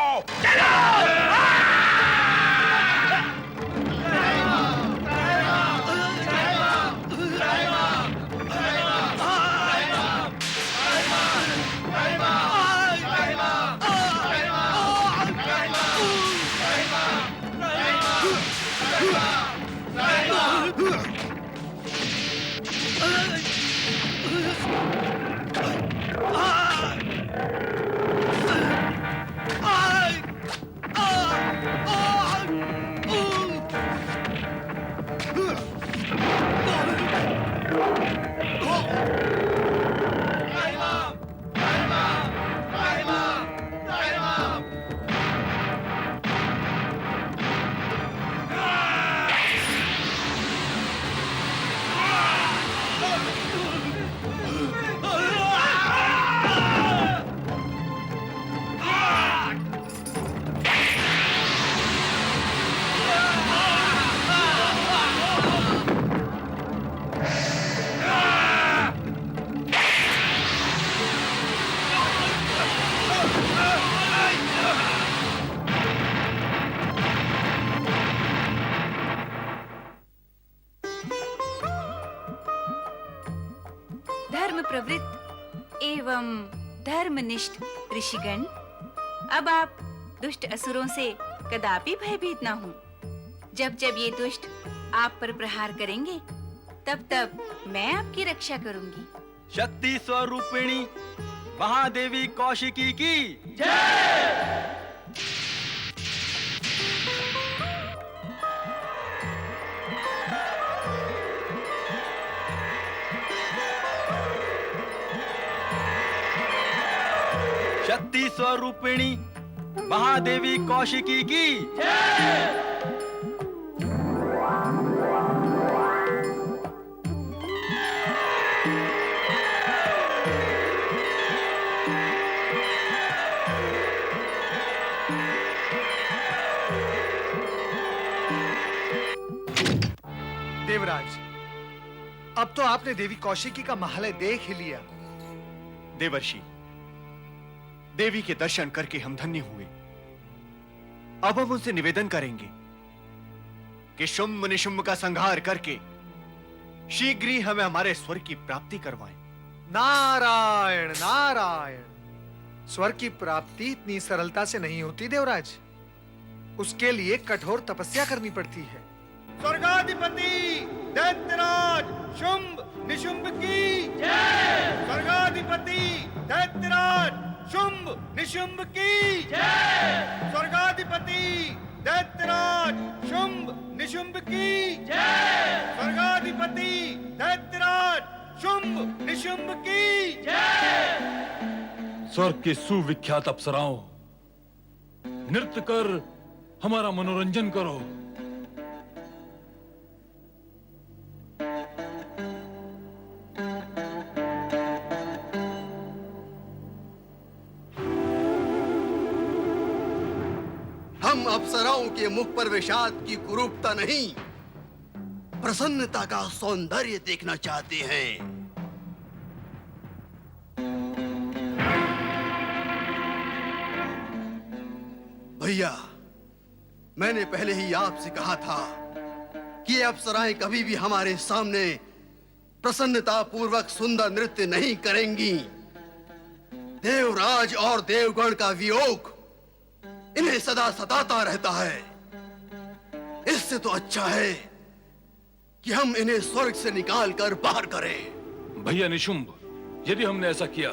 P: धर्म प्रवृत्त एवं धर्मनिष्ठ ऋषिगण, अब आप दुष्ट असुरों से कदापि भयभीत ना हो। जब जब ये दुष्ट आप पर प्रहार करेंगे, तब तब मैं आपकी रक्षा करूंगी।
Q: शक्ति स्वरूपिणी महादेवी कौशिकी की शक्ति स्वरूपिणी महादेवी कौशिकी की
F: देवराज, अब तो आपने देवी कौशिकी का महालय देख ही लिया।
M: देवर्षि, देवी के दर्शन करके हम धन्य हुए। अब हम उनसे निवेदन करेंगे कि शुंभ निशुंभ का संहार करके शीघ्र ही हमें हमारे स्वर्ग की प्राप्ति करवाएं।
F: नारायण नारायण। स्वर्ग की प्राप्ति इतनी सरलता से नहीं होती देवराज, उसके लिए कठोर तपस्या करनी पड़ती है।
Q: स्वर्गाधिपति दैत्यराज शुंभ निशुंभ की जय। स्वर्गाधिपति दैत्यराज शुंभ निशुंभ की जय। स्वर्गाधिपति दैत्यराज शुंभ निशुंभ की जय। स्वर्गाधिपति दैत्यराज शुंभ निशुंभ की जय।
C: स्वर्ग की सुविख्यात अप्सराओं, नृत्य कर हमारा मनोरंजन करो।
L: हम अप्सराओं के मुख पर विषाद की कुरूपता नहीं, प्रसन्नता का सौंदर्य देखना चाहते हैं। भैया, मैंने पहले ही आपसे कहा था कि ये अप्सराएं कभी भी हमारे सामने प्रसन्नता पूर्वक सुंदर नृत्य नहीं करेंगी। देवराज और देवगण का वियोग इन्हें सदा सताता रहता है। इससे तो अच्छा है कि हम इन्हें स्वर्ग से निकाल कर बाहर करें।
C: भैया निशुंभ, यदि हमने ऐसा किया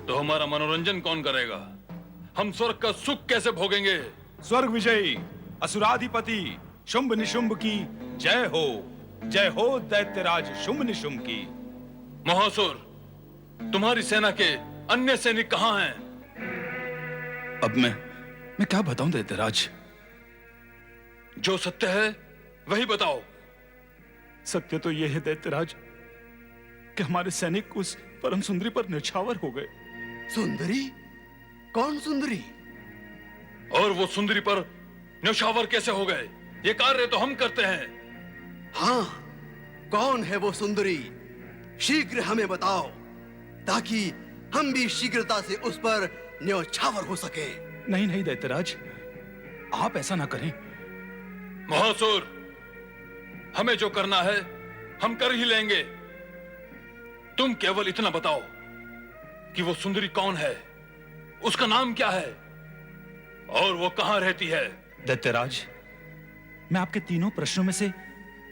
C: तो हमारा मनोरंजन कौन करेगा? हम स्वर्ग का सुख कैसे भोगेंगे?
A: स्वर्ग विजयी असुराधिपति शुंभ निशुंभ की जय हो। जय हो दैत्यराज शुंभ निशुंभ की।
C: महासुर, तुम्हारी सेना के अन्य सैनिक कहां हैं?
A: अब मैं क्या बताऊं दैत्यराज?
C: जो सत्य है वही बताओ।
A: सत्य तो यह है दैत्यराज कि हमारे सैनिक उस परम सुंदरी पर न्यौछावर हो गए।
L: सुंदरी? कौन सुंदरी?
C: और वो सुंदरी पर न्यौछावर कैसे हो गए? ये कार्य तो हम करते हैं।
L: हाँ, कौन है वो सुंदरी? शीघ्र हमें बताओ ताकि हम भी शीघ्रता से उस पर न्यौछावर हो सके।
A: नहीं नहीं दैत्यराज, आप ऐसा ना करें।
C: महासुर, हमें जो करना है हम कर ही लेंगे। तुम केवल इतना बताओ कि वो सुंदरी कौन है, उसका नाम क्या है और वो कहां रहती है?
A: दैत्यराज, मैं आपके तीनों प्रश्नों में से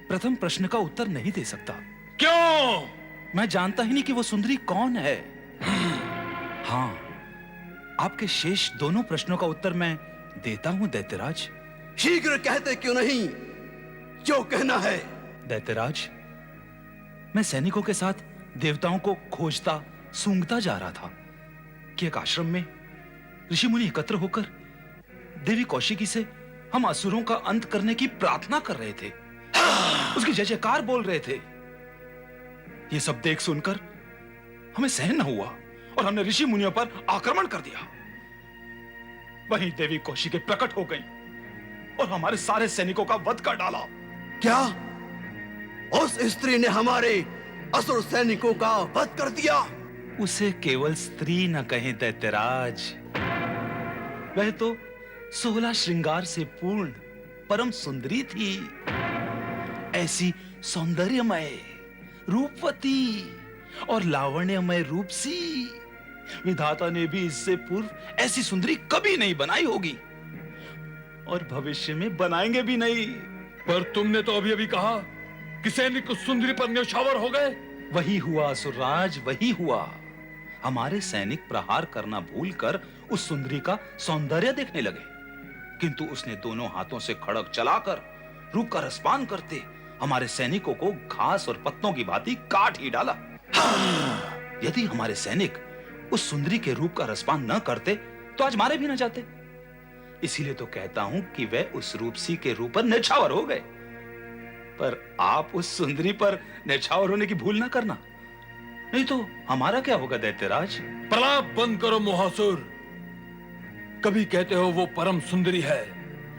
A: प्रथम प्रश्न का उत्तर नहीं दे सकता।
C: क्यों?
A: मैं जानता ही नहीं कि वो सुंदरी कौन है। हाँ, आपके शेष दोनों प्रश्नों का उत्तर मैं देता हूं दैत्यराज।
L: शीघ्र कहते क्यों नहीं जो कहना है?
A: दैत्यराज, मैं सैनिकों के साथ देवताओं को खोजता सूंघता जा रहा था कि एक आश्रम में ऋषि मुनि एकत्र होकर देवी कौशिकी से हम असुरों का अंत करने की प्रार्थना कर रहे थे, उसकी जय जयकार बोल रहे थे। ये सब देख सुनकर हमें सहन न हुआ और हमने ऋषि मुनियों पर आक्रमण कर दिया। वहीं देवी कौशिकी प्रकट हो गई और हमारे सारे सैनिकों का वध कर डाला।
L: क्या उस स्त्री ने हमारे असुर सैनिकों का वध कर दिया?
A: उसे केवल स्त्री न कहें दैत्यराज, वह तो 16 श्रृंगार से पूर्ण परम सुंदरी थी। ऐसी सौंदर्यमय, रूपवती और लावण्यमय रूप सी विधाता ने भी इससे पूर्व ऐसी सुंदरी कभी नहीं बनाई होगी। और भविष्य में बनाएंगे भी नहीं।
C: पर तुमने तो अभी अभी कहा कि सैनिक उस सुंदरी पर न्यौछावर हो गए।
A: वही हुआ असुरराज, वही हुआ। हमारे सैनिक प्रहार करना भूलकर उस सुंदरी का सौंदर्य देखने लगे, किंतु उसने दोनों हाथों से खड़ग चलाकर रूप का रसपान करते हमारे सैनिकों को घास और पत्तों की भांति काट ही डाला। यदि हमारे सैनिक उस सुंदरी के रूप का रसपान न करते तो आज मारे भी न जाते। इसीलिए तो कहता हूं कि वे उस रूपसी के रूप पर न्यौछावर हो गए। पर आप उस सुंदरी पर न्यौछावर होने की भूल न करना, नहीं तो हमारा क्या होगा दैत्यराज।
C: प्रलाप बंद करो मोहासुर। कभी कहते हो वो परम सुंदरी है,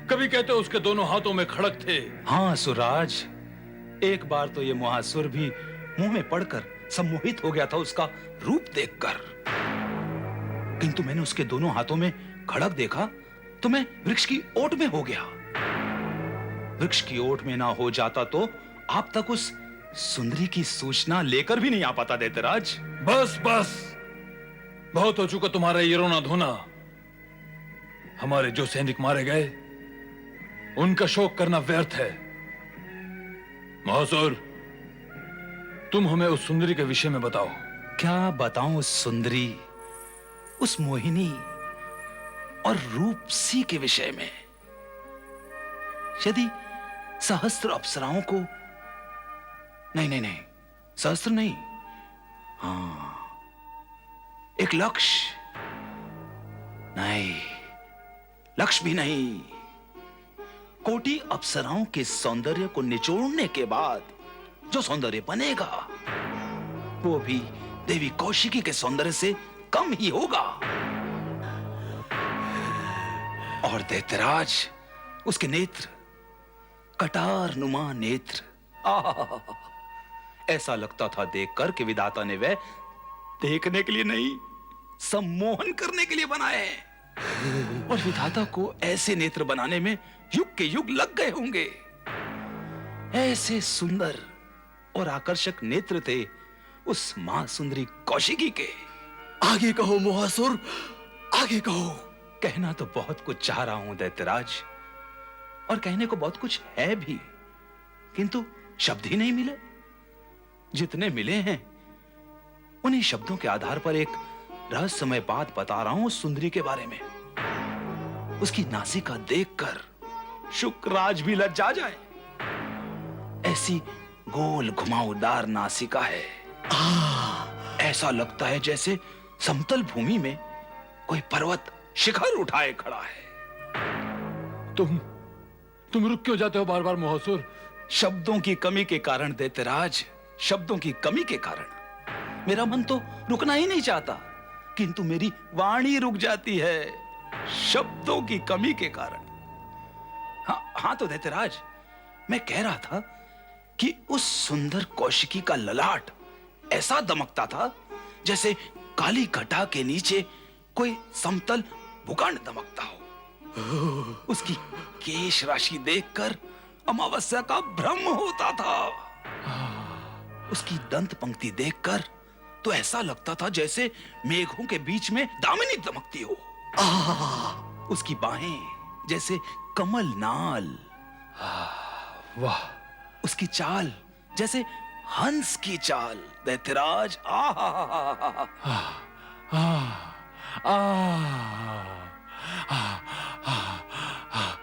C: कभी कहते हो उसके दोनों हाथों में खड़ग थे।
A: हाँ सुराज, एक बार तो ये मोहासुर भी मुंह में पड़कर सम्मोहित हो गया था उसका रूप देखकर, किंतु मैंने उसके दोनों हाथों में खड़ग देखा तो मैं वृक्ष की ओट में हो गया। वृक्ष की ओट में ना हो जाता तो आप तक उस सुंदरी की सूचना लेकर भी नहीं आ पाता दैत्यराज।
C: बस बस, बहुत हो चुका तुम्हारा ये रोना धोना। हमारे जो सैनिक मारे गए उनका शोक करना व्यर्थ है। महासुर, तुम हमें उस सुंदरी के विषय में बताओ।
A: क्या बताऊं उस सुंदरी, उस मोहिनी और रूपसी के विषय में। यदि सहस्त्र अप्सराओं को, नहीं नहीं नहीं, सहस्त्र नहीं, हाँ, एक लक्ष्य, नहीं, लक्ष्य भी नहीं, कोटि अप्सराओं के सौंदर्य को निचोड़ने के बाद जो सौंदर्य बनेगा वो भी देवी कौशिकी के सौंदर्य से कम ही होगा। और दैत्यराज, उसके नेत्र, कटार नुमा नेत्र, ऐसा लगता था देखकर कि विधाता ने वह देखने के लिए नहीं, सम्मोहन करने के लिए बनाए हैं। और विधाता को ऐसे नेत्र बनाने में युग के युग लग गए होंगे। ऐसे सुंदर और आकर्षक नेत्र थे उस महासुंदरी कौशिकी के।
L: आगे कहो मोहासुर, आगे कहो।
A: कहना तो बहुत कुछ चाह रहा हूं दैत्यराज, और कहने को बहुत कुछ है भी, किंतु शब्द ही नहीं मिले। जितने मिले हैं उन्हीं शब्दों के आधार पर एक रहस्यमय बात बता रहा हूं उस सुंदरी के बारे में। उसकी नासिका देखकर शुक्रराज भी लज्जा जाए। ऐसी गोल घुमावदार नासिका है, ऐसा लगता है जैसे समतल भूमि में कोई पर्वत शिखर उठाए खड़ा है।
C: तुम रुक क्यों जाते हो बार बार मोहासुर?
A: शब्दों की कमी के कारण दैत्यराज, शब्दों की कमी के कारण मेरा मन तो रुकना ही नहीं चाहता, किंतु मेरी वाणी रुक जाती है शब्दों की कमी के कारण। हाँ तो दैत्यराज, मैं कह रहा था कि उस सुंदर कौशिकी का ललाट ऐसा दमकता था जैसे काली घटा के नीचे कोई समतल भूखंड दमकता हो। उसकी केश राशि देखकर अमावस्या का भ्रम होता था। उसकी दंत पंक्ति देखकर तो ऐसा लगता था जैसे मेघों के बीच में दामिनी दमकती हो। उसकी बाहें जैसे कमल नाल,
C: वाह।
A: उसकी चाल जैसे हंस की चाल दैत्यराज।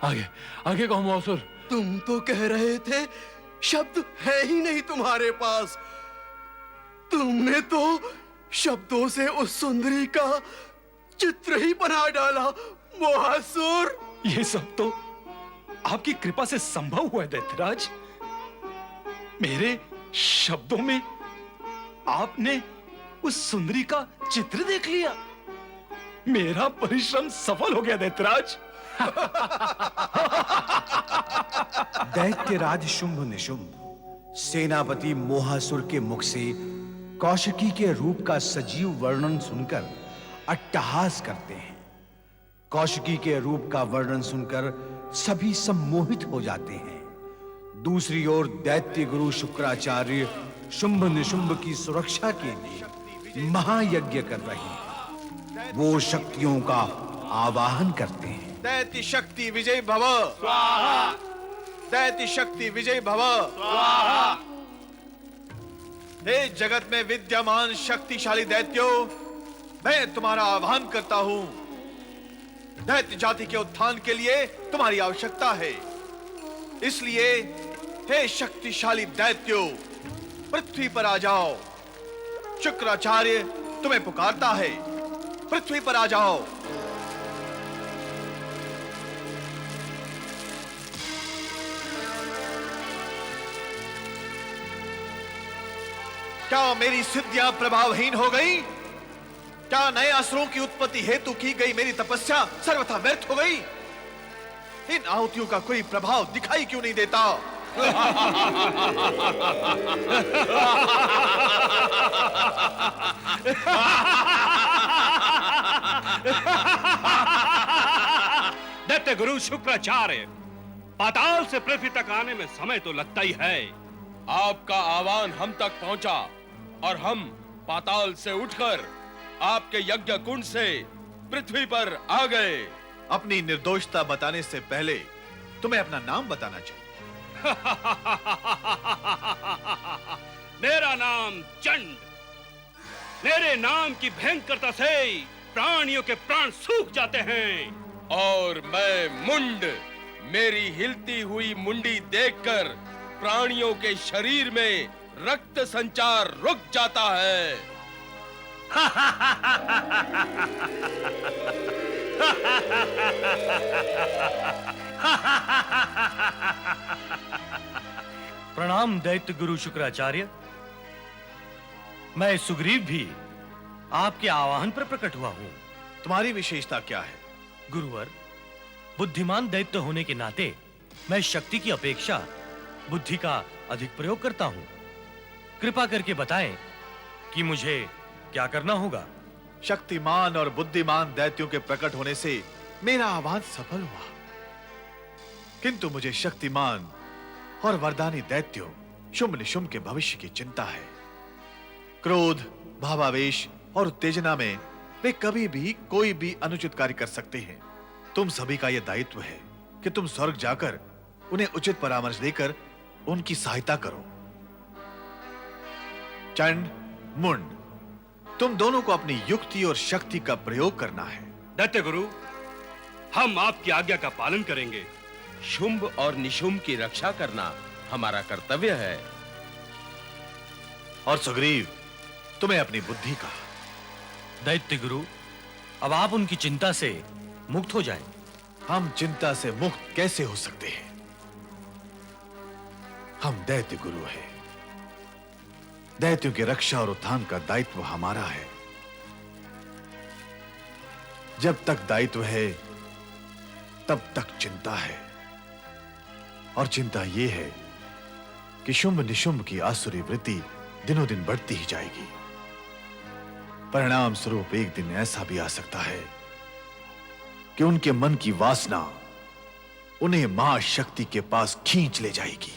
C: आगे आगे कहो मोहासुर।
L: तुम तो कह रहे थे शब्द है ही नहीं तुम्हारे पास। तुमने तो शब्दों से उस सुंदरी का चित्र ही बना डाला मोहासुर।
A: ये सब तो आपकी कृपा से संभव हुआ है दैत्यराज। मेरे शब्दों में आपने उस सुंदरी का चित्र देख लिया। मेरा परिश्रम सफल हो गया दैत्यराज।
N: दैत्यराज शुंभ निशुंभ सेनापति मोहासुर के मुख से कौशिकी के रूप का सजीव वर्णन सुनकर अट्टहास करते हैं। कौशिकी के रूप का वर्णन सुनकर सभी सम्मोहित हो जाते हैं। दूसरी ओर दैत्य गुरु शुक्राचार्य शुंभ निशुंभ की सुरक्षा के लिए महायज्ञ कर रहे हैं। वो शक्तियों का आवाहन करते हैं।
F: दैत्य शक्ति विजय भव।
I: स्वाहा।
F: दैत्य शक्ति विजय भव।
I: स्वाहा।
F: हे जगत में विद्यमान शक्तिशाली दैत्यों, मैं तुम्हारा आह्वान करता हूं। दैत्य जाति के उत्थान के लिए तुम्हारी आवश्यकता है। इसलिए हे शक्तिशाली दैत्यों, पृथ्वी पर आ जाओ। शुक्राचार्य तुम्हें पुकारता है, पृथ्वी पर आ जाओ। क्या मेरी सिद्धियां प्रभावहीन हो गई? क्या नए असुरों की उत्पत्ति हेतु की गई मेरी तपस्या सर्वथा व्यर्थ हो गई? इन आहुतियों का कोई प्रभाव दिखाई क्यों नहीं देता?
M: दैत्य गुरु शुक्राचार्य, पाताल से पृथ्वी तक आने में समय तो लगता ही है।
C: आपका आह्वान हम तक पहुंचा और हम पाताल से उठकर आपके यज्ञ कुंड से पृथ्वी पर आ गए।
F: अपनी निर्दोषता बताने से पहले तुम्हें अपना नाम बताना चाहिए।
M: मेरा नाम चंड। मेरे नाम की भयंकरता से प्राणियों के प्राण सूख जाते हैं।
C: और मैं मुंड। मेरी हिलती हुई मुंडी देखकर प्राणियों के शरीर में रक्त संचार रुक जाता है।
G: प्रणाम दैत्य गुरु शुक्राचार्य। मैं सुग्रीव भी आपके आह्वान पर प्रकट हुआ हूं।
F: तुम्हारी विशेषता क्या है?
G: गुरुवर, बुद्धिमान दैत्य होने के नाते मैं शक्ति की अपेक्षा बुद्धि का अधिक प्रयोग करता हूं। कृपा करके बताएं कि मुझे क्या करना होगा।
F: शक्तिमान और बुद्धिमान दैत्यों के प्रकट होने से मेरा आह्वान सफल हुआ, किंतु मुझे शक्तिमान और वरदानी दैत्यों शुंभ निशुंभ के भविष्य की चिंता है। क्रोध, भावावेश और उत्तेजना में वे कभी भी कोई भी अनुचित कार्य कर सकते हैं। तुम सभी का यह दायित्व है कि तुम स्वर्ग जाकर उन्हें उचित परामर्श देकर उनकी सहायता करो। चंड, मुंड, तुम दोनों को अपनी युक्ति और शक्ति का प्रयोग करना है।
M: दैत्य गुरु, हम आपकी आज्ञा का पालन करेंगे।
C: शुंभ और निशुंभ की रक्षा करना हमारा कर्तव्य है।
F: और सुग्रीव, तुम्हें अपनी बुद्धि का।
G: दैत्य गुरु, अब आप उनकी चिंता से मुक्त हो जाएं।
F: हम चिंता से मुक्त कैसे हो सकते हैं? हम दैत्य गुरु हैं। दैत्यों की रक्षा और उत्थान का दायित्व हमारा है। जब तक दायित्व है तब तक चिंता है, और चिंता यह है कि शुंभ निशुंभ की आसुरी वृत्ति दिनों दिन बढ़ती ही जाएगी। परिणाम स्वरूप एक दिन ऐसा भी आ सकता है कि उनके मन की वासना उन्हें महाशक्ति के पास खींच ले जाएगी।